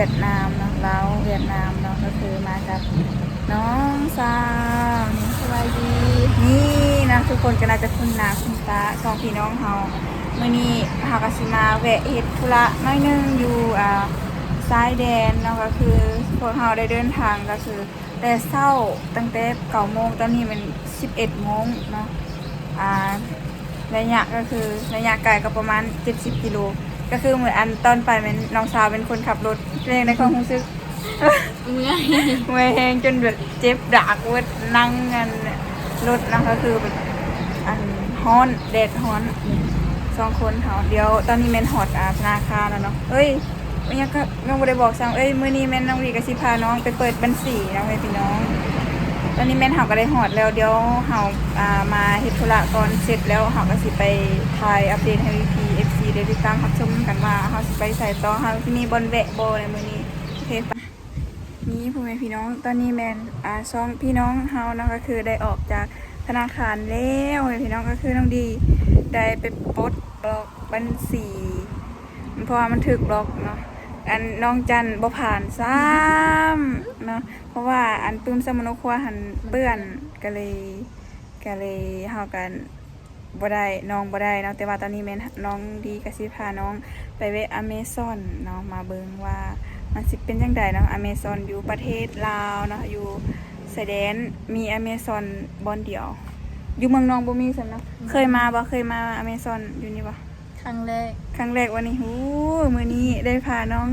วียดนามเนาะลาวเวียดนามเนาะก็คือมากับน้องสาวนี่สวัสดีนี่นะทุกคนก็น่าจะคุ้นหน้าคุ้นตาสองพี่น้องเฮามื้อนี้เฮาก็สิมาแวะเฮ็ดธุระน้อยนึงอยู่ชายแดนเนาะก็คือพวกเฮาได้เดินทางก็คือแต่เช้าตั้งแต่9 โมงตอนนี้มัน11 โมงเนาะระยะก็คือระยะไกลก็ประมาณ70 กิโลก็คือเหมือนอันตอนไปเป็นน้องสาวเป็นคนขับรถเองในความรู้สึกเมื่อยแห้งจนแบบเจ็บดากเวทนั่งกันรถนะก็คือแบบอันฮ้อนแดดฮ้อน2 คนเขาเดี๋ยวตอนนี้แม่นหอดธนาคารแล้วเนาะเอ้ยยังก็ยังไม่ได้บอกสั่งมื้อนี้แม่นน้องวีกับสิพาน้องไปเปิดบัญชีนะพี่น้องตอนนี้แม่นเฮาก็ได้หอดแล้วเดี๋ยวเฮามาเฮ็ดธุระก่อนเสร็จแล้วเฮาก็สิไปถ่ายอัปเดตให้พี่ FC ได้ติดตามรับชมกันว่าเฮาสิไปใส่ต่อเฮาสิมีบอนแวะบ่ในมื้อนี้โอเคปะนี่พ่อแม่พี่น้องตอนนี้แม่นสองพี่น้องเฮานะก็คือได้ออกจากธนาคารแล้วพี่น้องก็คือน้องดีได้ไปปลดล็อกบัญชีเพราะว่ามันถูกล็อกเนาะอันน้องจันบ่ผ่านซ้ำเนาะเพราะว่าอันปื้มสมโนครัวหันเปื้อนก็เลยเฮากันบ่ได้น้องบ่ได้เนาะแต่ว่าตอนนี้แม่นน้องดีก็สิพาน้องไปเวะอเมซอนเนาะมาเบิ่งว่ามันสิเป็นจังไดเนาะอเมซอนอยู่ประเทศลาวเนาะอยู่ชายแดนมีอเมซอนบอนเดียวอยู่เมืองนองบ่มีซั่นเนาะเคยมาอเมซอนอยู่นี่บ่ครั้งแรกวันนี้มื้อนี้ได้พาน้อง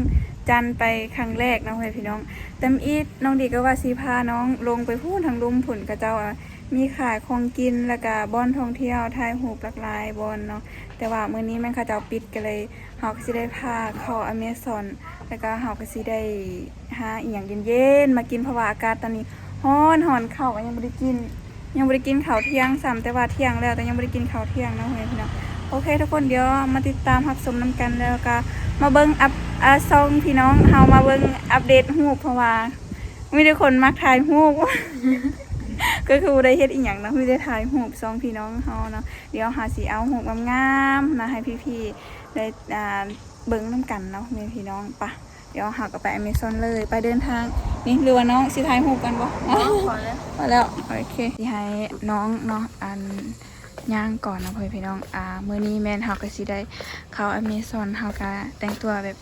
จันไปครั้งแรกเนาะพี่น้องแต่อีกน้องดีก็ว่าสิพาน้องลงไปพูดทางลุมผุ่นกระเจ้ามีขายของกินแล้วก็บ่อนท่องเที่ยวถ่ายรูปหลากหลายบ่อนเนาะแต่ว่ามื้อนี้แม่นเขาเจ้าปิดก็เลยเฮาก็สิได้พาเข้าอเมซอนแล้วก็เฮาก็สิได้หาอีหยังเย็นๆมากินเพราะว่าอากาศตอนนี้ร้อนข้าวก็ยังบ่ได้กินข้าวเที่ยงซ้ำแต่ว่าเที่ยงแล้วแต่ยังบ่ได้กินข้าวเที่ยงเนาะพี่น้องโอเคทุกคนเดี๋ยวมาติดตามรับชมน้ำกันแล้วก็มาเบิ่งซองพี่น้องเฮามาเบิ่งอัปเดตรูปเพราะว่ามีแต่คนมักถ่ายรูป ก็คือได้เฮ็ดอีหยังเนาะมีได้ถ่ายรูปซองพี่น้องเฮาเนาะเดี๋ยวหาสิเอารูปงามๆนะให้พี่ๆได้เบิ่งนํกันเนาะพี่น้องปะเดี๋ยวหาก็ไปอเมซอนเลยไปเดินทางนี่หรือว่าน้องสิถ่ายรูปกันบ่พอแล้วโอเคสิให้น้องเนาะย่างก่อนนะพี่น้องมื้อนี้แม่นเฮาก็สิได้เข้าอเมซอนเฮาก็แต่งตัวแบบ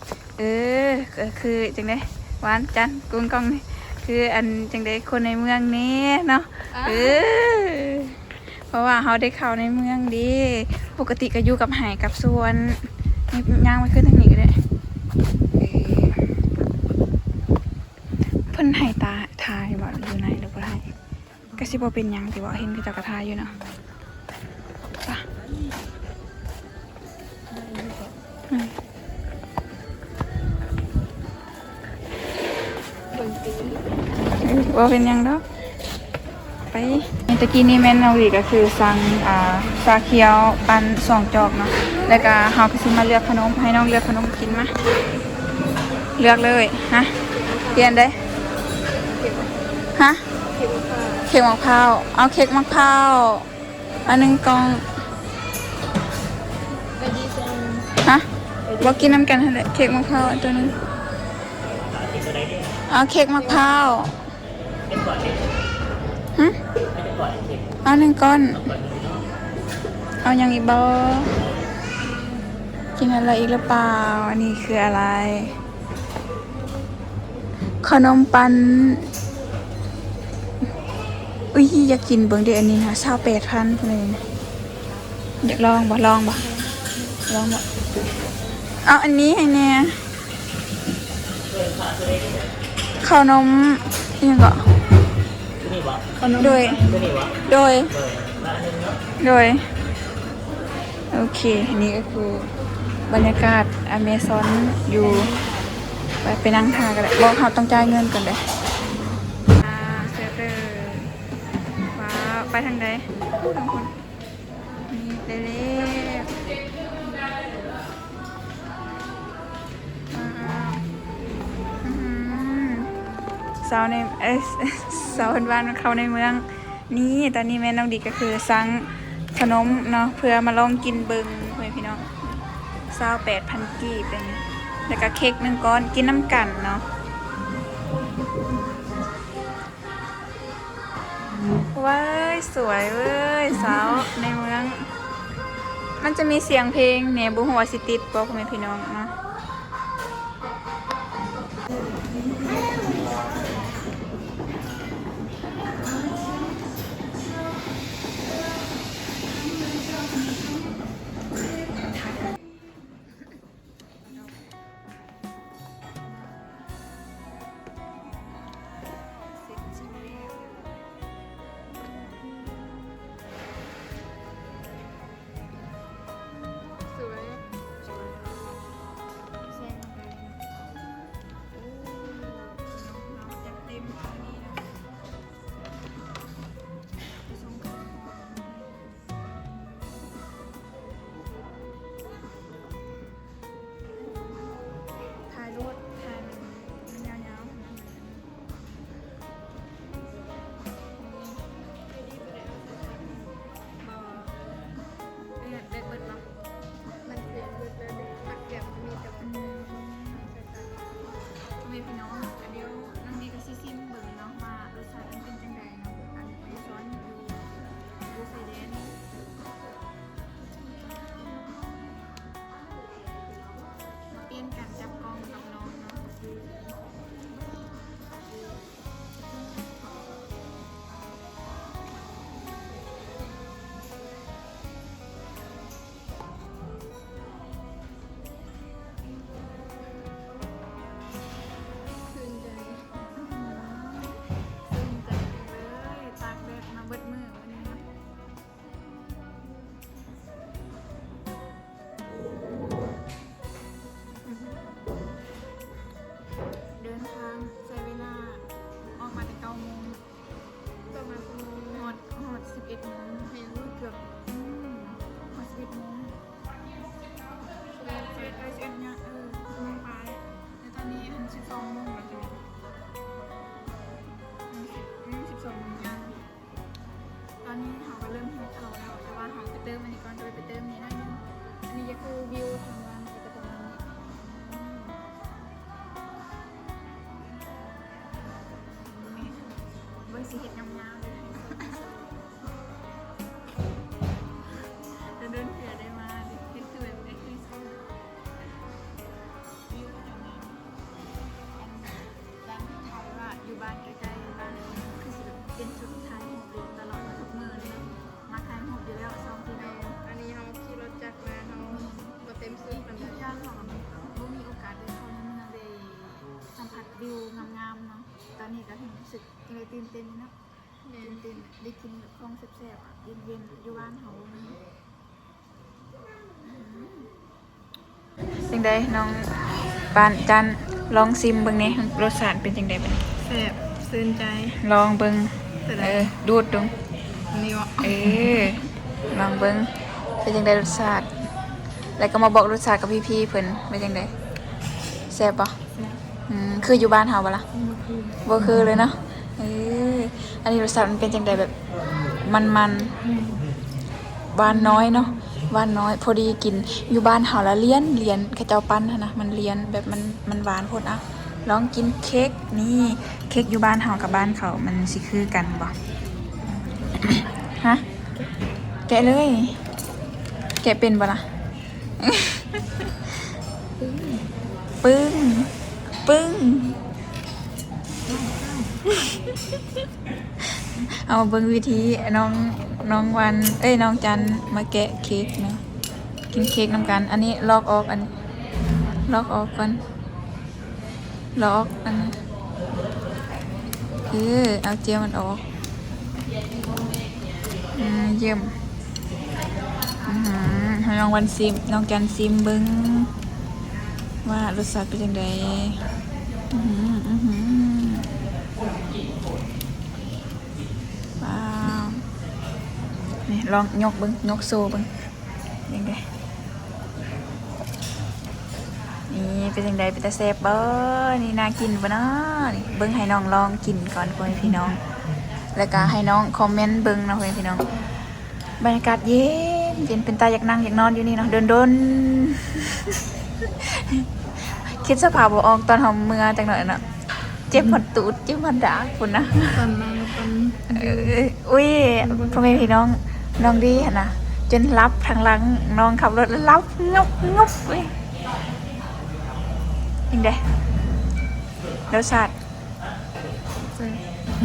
คือจังได๋หวานจันกุ้งกล้องนี่คืออันจังได๋คนในเมืองนี้เนาะเพราะว่าเฮาได้เข้าในเมืองดีปกติก็อยู่กับไห่กับสวนนี่ย่างไปขึ้นทางนี้ก็ได้เพิ่นให้ตาทายบ่อยู่ไหนหรือบ่ให้ก็สิบ่เป็นหยังที่ว่าเห็นคือเจ้าก็ทายอยู่เนาะว่าเป็นยังดอกไปตะกี้นี่แม่นเอาอีกก็คือสั่งชาเขียวปัน2 จอกเนาะแล้วก็เฮาก็สิมาเลือกขนมให้น้องเลือกขนมกินมาเลือกเลยฮะเปลี่ยนได้ฮะเค้กมะพร้าวเอาเค้กมะพร้าวอัน1 กล่องฮะบ่กินน้ำกันหั่นแหละเค้กมะพร้าวตัวนึงเอาเค้กมะพร้าวเอา1 ก้อนเอาอย่างอีกบ่กินอะไรอีกหรือเปล่าอันนี้คืออะไรขนมปังอุ้ยอยากกินเบิ่งเดี๋ยวอันนี้นะ28,000เลยนะอยากลองบ่เอาอันนี้ให้แน่ขนมยังก็โดยโอเคนี่ก็คือบรรยากาศอเมซอนอยู่ไปนั่งทากันเลยบอกเขาต้องจ่ายเงินก่อนเลยเซฟเดอร์ว้าวไปทางใดทุกคนนี่ได้เลยสาวบ้านเขาในเมืองนี่ตอนนี้แม่น้องดีก็คือสั่งขนมเนาะเพื่อมาลองกินเบิ่งพี่น้อง28,000 กีบเป็น แล้วก็เค้ก1ก้อนกินน้ำกันเนาะว้ายสวยเว้ยสาวในเมืองมันจะมีเสียงเพลงเนี่ยบุหัวาสิติดบอกพ่อแม่พี่น้องเนาะพี่น้องอันเดียวน้องนี่ก็ซิมเบิ่งเนาะว่ารสชาติมันเป็นจังไดเนาะอันนี้ซ้อนอยู่ไซเดนเปลี่ยนการจับกล้องกับน้องเนาะเติมอันนี้ก่อนจะไปเติมนี้นะอันนี้ก็คือวิวทางวันก็จะประมาณนี้เบิ้งสีเห็ดงามๆเลยเดินเผื่อได้มาเห็ดคือแบบได้คือวิวทางนี้ร้านไทยว่าอยู่บ้านใกล้ๆบ้านคือสิเป็นชุดไทยหกตลอดทุกมื้อเลยมาไทยหกอยู่แล้ว2 กิโลอันนี้เราขี่รถจักรมาเราบ่เต็มซื้อมันย่างของบ่มีโอกาสได้เข้าในเมืองได้สัมผัสวิวงามๆเนาะตอนนี้ก็ถึงรู้สึกเลยตื่นเต้นเนาะตื่นเต้นได้กินแบบของแซ่บๆอ่ะเย็นๆอยู่บ้านเฮาจังไดน้องปานจันลองซิมเบิ่งนี่รสชาติเป็นจังได๋บัดนี้แซ่บซื่นใจลองเบิ่งดูดดูนี่วะลองเบิ้งเป็นยังไงรสชาติแล้วก็มาบอกรสชาติกับพี่ๆเพิ่นเป็นยังไงแซ่บปะคืออยู่บ้านเฮาปะล่ะบ่คือเลยเนาะอันนี้รสชาติมันเป็นจังไดแบบมันหวานน้อยเนาะหวานน้อยพอดีกินอยู่บ้านเฮาละเลียนข้าเจ้าปั้นนะมันเลียนแบบมันหวานโพดอ่ะลองกินเค้กนี่เค้กอยู่บ้านเฮากับบ้านเขามันสิคือกันบ่ฮะแกะเลยแกะเป็นปะล่ะปึ้งเอาเบิ่งวิธีน้องวันน้องจันมาแกะเค้กเนาะกินเค้กน้ำกันอันนี้ลอกออกอันนี้ลอกออกก่อนลอกอันนี้เอาเจียวมันออกเยี่ยมให้น้องวันซิมน้องจันซิมเบิ้งว่ารสชาติเป็นยังไงว้าวนี่ลองยกเบิ้งยกโซ่เบิ้งยังไงนี่เป็นยังไงเป็นตาแซ่บเบ้อนี่น่ากินปะเนาะนี่เบิ้งให้น้องลองกินก่อนพ่อพี่น้องแล้วก็ให้น้องคอมเมนต์เบิ้งนะพ่อพี่น้องบรรยากาศเย็นเป็นตาอยากนั่งอยากนอนอยู่นี่เนาะเดิน คิดสภาพบ่ออกตอนเฮาเมื่อจังหน่อยน่ะเจ็บหัวตูดเจ็บหัวดากพุ่นนะ ตอนมาตอน อุ้ยพ่อแม่พี่น้องน้องดีหั่นนะจนรับทางหลังน้องขับรถแล้วรับงบงบเว้ยยังไงรสชาติ เจ็บ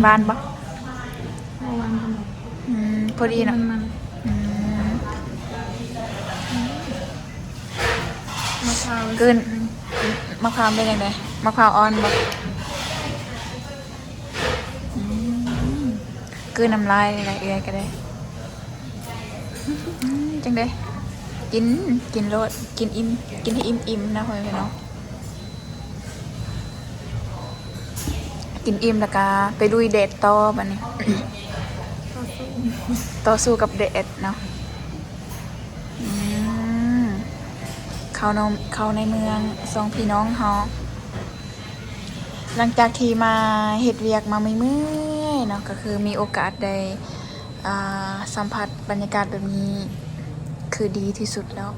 บานปะ เมื่อวานเป็นแบบ พอดีเนาะ มัน อืม มะพร้าว เกินมะพร้าวเป็นยังไงมะพร้าวอ่อนปะคือน้ำลายอะไรเอื้อยก็ได้จังได้กินโลดกินอิ่มกินให้อิ่มนะพ่อแม่พี่น้องกินอิ่มแล้วก็ไปลุยเดทต่อบัดนี้ ต่อสู้ต่อสู้กับเดทเนาะอืมเขาในเมืองสองพี่น้องเขาหลังจากที่มาเฮ็ดเวียกมาไม่เมื่อยเนาะก็คือมีโอกาสได้สัมผัสบรรยากาศแบบนี้คือดีที่สุดแล้ว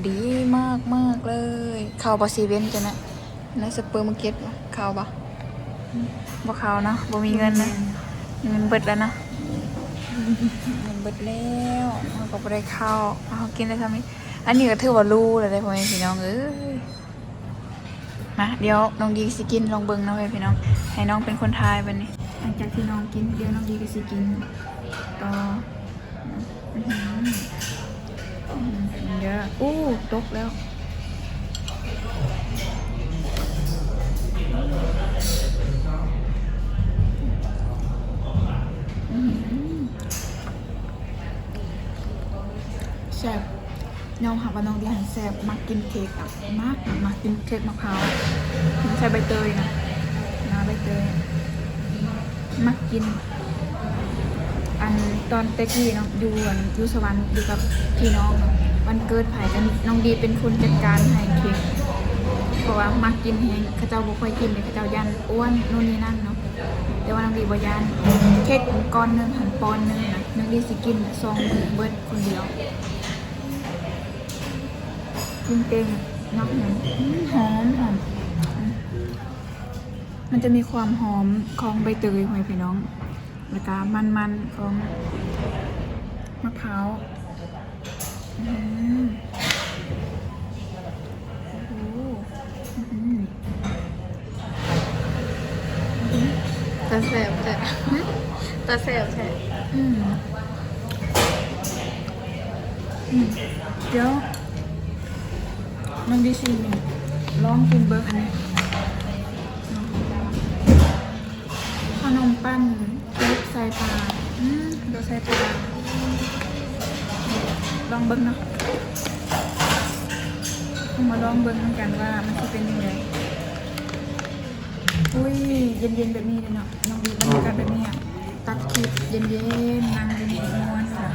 ดีมากมากเลยเข้าบอซีเวนจ้ะนะในซูเปอร์มาร์เก็ตบ่เข้าบ่บ่เข้าเนาะบ่มีเงินนะเงินเบิดแล้วเนาะเงินเบิดแล้วเราก็บ่ได้เข้าเรากินได้ทำนี้อันนี้ก็ถือว่ารู้เลยได้พ่อแม่พี่น้องเอ้ยมาเดี๋ยวน้องดีสิกินลองเบิ่งเนาะพี่น้องให้น้องเป็นคนทายบัดนี้หลังจากที่น้องกินเดี๋ยวน้องดีก็สิกินต่อเยอะอู้ตกแล้วแซ่บน้องหาว่าน้องดีหันแซ่บมากินเค้กอ่ะมากินเค้กมะพร้าวใส่ใบเตยนะใบเตยมากินอันตอนเตกี้เนาะอยู่สวรรค์อยู่กับพี่น้องเนาะวันเกิดไผ่กันน้องดีเป็นคนจัดการให้เค้กเพราะว่ามักกินแฮงเขาเจ้าบ่ค่อยกินเลยเขาเจ้ายันอ้วนนู่นนี่นั่นเนาะแต่ว่าน้องดีบ่ยันเค้กก้อนหนึงหันปอนหนึงนะน้องดีสิกิน2 มื้อเบิดคนเดียวกินเก่งเนาะหอมมันจะมีความหอมของใบเตยหอยพี่น้องแล้วก็มันๆของมะพร้าวตาแสบจ้ะตาแสบใช่ เดี๋ยวน้องดิซีนี่ลองกินเบอร์อันนี้ขนมปั้นเล็กใส่ปลาเดี๋ยวใส่ปลาลองเบิ้งเนาะมาลองเบิ้งกันว่ามันจะเป็นยังไงอุ้ยเย็นๆแบบนี้เลยเนาะน้องดีบรรยากาศแบบนี้อะตัดคลิปเย็นๆนั่งเย็นๆม้วนค่ะ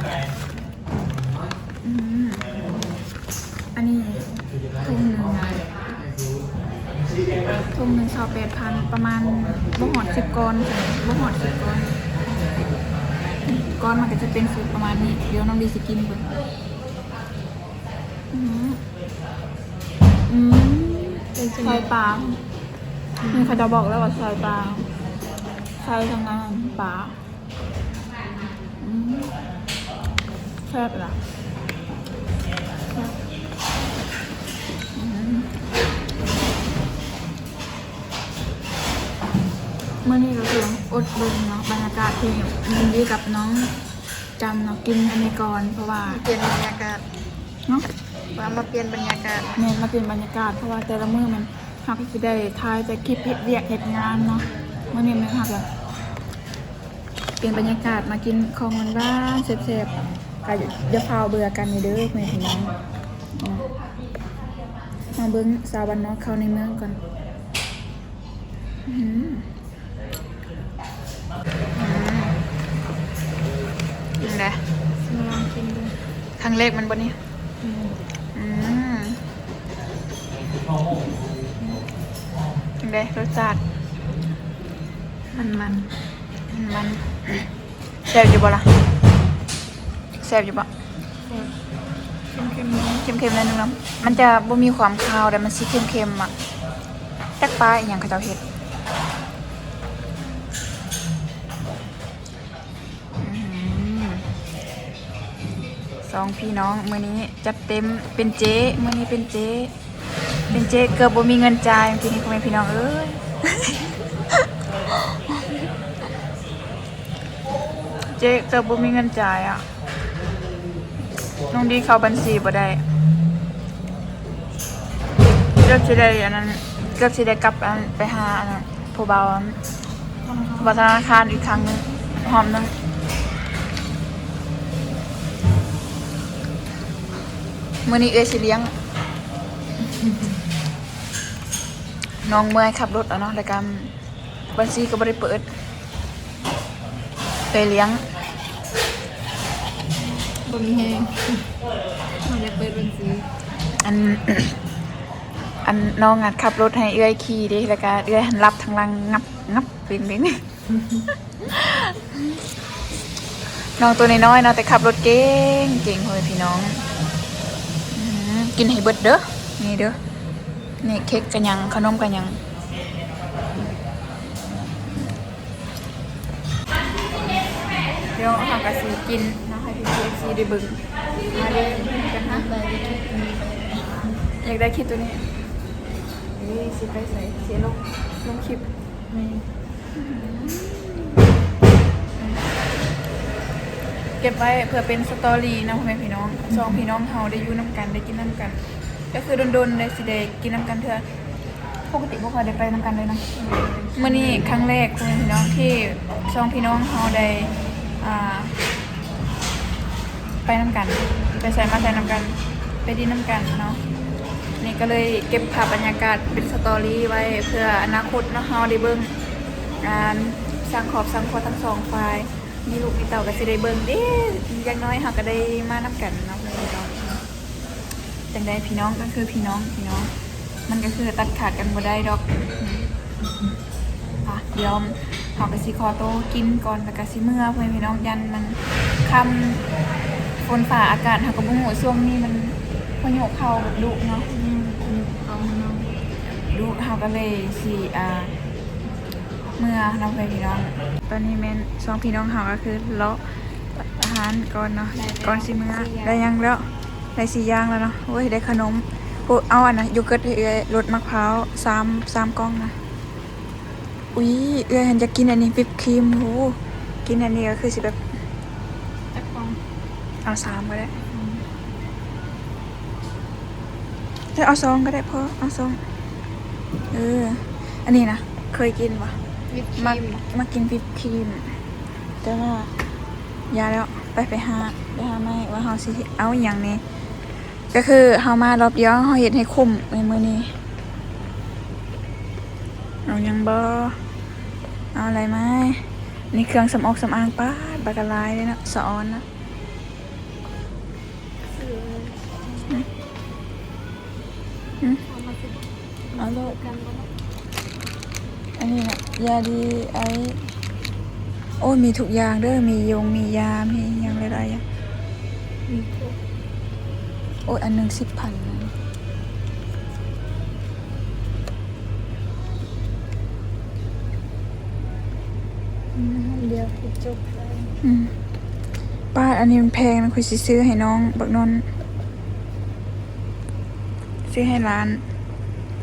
อันนี้ทุ่งหนึ่ง28,000ประมาณบ่หอด10 ก้อนบ่หอด10 ก้อนก้อนมันก็จะเป็นสูตรประมาณนี้เดี๋ยวน้องดีสิกินเบิ่งใส่ปลานี่เขาจะบอกแล้วว่าใส่ปลาใส่ทางนั้นปลาแซ่บล่ะเมื่อนี้ก็คืออดเบิ่งเนาะบรรยากาศที่มันดีกับน้องจำเนาะกินอันนี้ก่อนเพราะว่า เปลี่ยนบรรยากาศ เนาะ ว่ามาเปลี่ยนบรรยากาศ เนี่ยมาเป็นบรรยากาศเพราะว่าแต่ละมื้อมันหักสิได้ทายแต่คลิปเฮ็ดเวียกเฮ็ดงานเนาะเมื่อนี้มันหักแบบเปลี่ยนบรรยากาศมากินของบ้านๆแซ่บๆก็อย่าพาวเบื่อกันเด้อแม่พี่น้องมาเบิ่งสาวบ้านนอกเข้าในเมืองก่อนกินได้ มาลองกินดู ครั้งแรกมันบ่นี่กินได้รสชาติ มันแซ่บอยู่บ่ล่ะแซ่บอยู่บ่ แซ่บ เค็มๆนี้ เค็มๆนิดนึงเนาะมันจะบ่มีความคาวแต่มันสิเค็มๆอ่ะจักปลาอหย่างเขาเจ้าเฮ็ดสองพี่น้องมื้อนี้จัดเต็มเป็นเจ๊มื้อนี้เป็นเจ๊เกือบบ่มีเงินจ่ายทีนี้พ่อแม่พี่น้องเอ้ย เจ๊เกือบบ่มีเงินจ่ายอ่ะน้องดีเข้าบัญชีบ่ได้เกือบสิได้อันนั้นเกือบสิได้กลับอันไปหาอันนั้นผู้เบาอันธนาคารอีกครั้งหนึงหอมหนึงมื้อนี้เอ้ยสิเลี้ยงน้องเมื่อยขับรถแล้วเนาะแล้วก็บัญชีก็บ่ได้เปิดเอ้ยเลี้ยง บ่มีแห้งเราจะเปิดบัญชี อัน อันน้องงัดขับรถให้เอื้อยขี่ดิแล้วก็เอื้อยหันรับทางหลังงับปิงปิง น้องตัวน้อยๆเนาะแต่ขับรถเก่งเลยพี่น้องกินให้เบิดเด้อนี่เด้อนี่เค้กกันยังขนมกันยังเดี๋ยวหากระสีกินนะให้พี่ๆซีได้เบิ่งมาเด้อกันนะ ได้ได้คิดนี้ไป อยากได้คลิปตัวนี้สิไปใส่เสียลงคลิป ไม่ เก็บไว้เพื่อเป็นสตอรี่นะพ่อแม่พี่น้องสองพี่น้องเฮาได้อยู่น้ำกันได้กินน้ำกัน ก็คือโดนๆได้สิได้กินน้ำกันเถอะปกติบ่ค่อยได้ไปน้ำกันเลยนะมื้อนี้ครั้งแรกพ่อแม่พี่น้องที่สองพี่น้องเฮาได้ไปน้ำกันไปใส่มาใส่น้ำกันไปดินน้ำกันเนาะนี่ก็เลยเก็บภาพบรรยากาศเป็นสตอรี่ไว้เพื่ออนาคตเนาะเฮาได้เบิ่งการสร้างครอบครัวทั้งสองฝ่ายมีลูกมีเต่าก็สิได้เบิ่งเด้อย่างน้อยเฮาก็ได้มานํกันเนาะพี่น้องจังได๋พี่น้องก็คือพี่น้องมันก็คือตัดขาดกันบ่ได้ดอกเดี๋ยวเฮาก็สิขอโตวกินก่อนแล้วก็สิเมื่อเพื่อนพี่น้องยันมันค่ำฝนฟ้าอากาศเฮาก็บ่ฮู้ช่วงนี้มันพายุเข้าแบบดุเนาะ เอามาน้อง ดูเขาก็เลยสิเมื่อน้องไปพี่น้อง ตอนนี้แม่นสองพี่น้องเขาก็คือเลาะอาหารก่อนเนาะก่อนสิเมื่อได้ยังแล้วได้4อย่างแล้วเนาะโอ้ยได้ขนมโอ้เอาอันนะโยเกิร์ตให้เอื้อยรสมะพร้าว3กล่องนะอุ้ยเอื้อยหันจะกินอันนี้วิปครีมโหกินอันนี้ก็คือสิแบบ จักฟอง เอา3ก็ได้ถ้าเอา2ก็ได้พอเอา2อันนี้นะเคยกินปะ วิปค มา รีม มากินวิปครีมแต่ว่ายาแล้วไปหาไม่ว่าเฮาสิเอาอหย่างนี้ก็คือเฮามารอบเดียวเฮาเฮ็ดให้คุ้มในมื้อนี้เอาหยังบ่เอาอะไรไหมนี่เครื่องสำอางป้าดบากะลายเลยนะสะออนนะเอาโลด กันบ่เนาะ อันนี้นะยาดีไอโอ้มีทุกอย่างเด้อมีมียามีหยังหลายๆอย่าง มีทุก โอ้ยอันหนึ่ง10,000นะเดียวคือจบเลย ป้าอันนี้มันแพงนะคุยสิซื้อให้น้องบักนนท์ซื้อให้ร้าน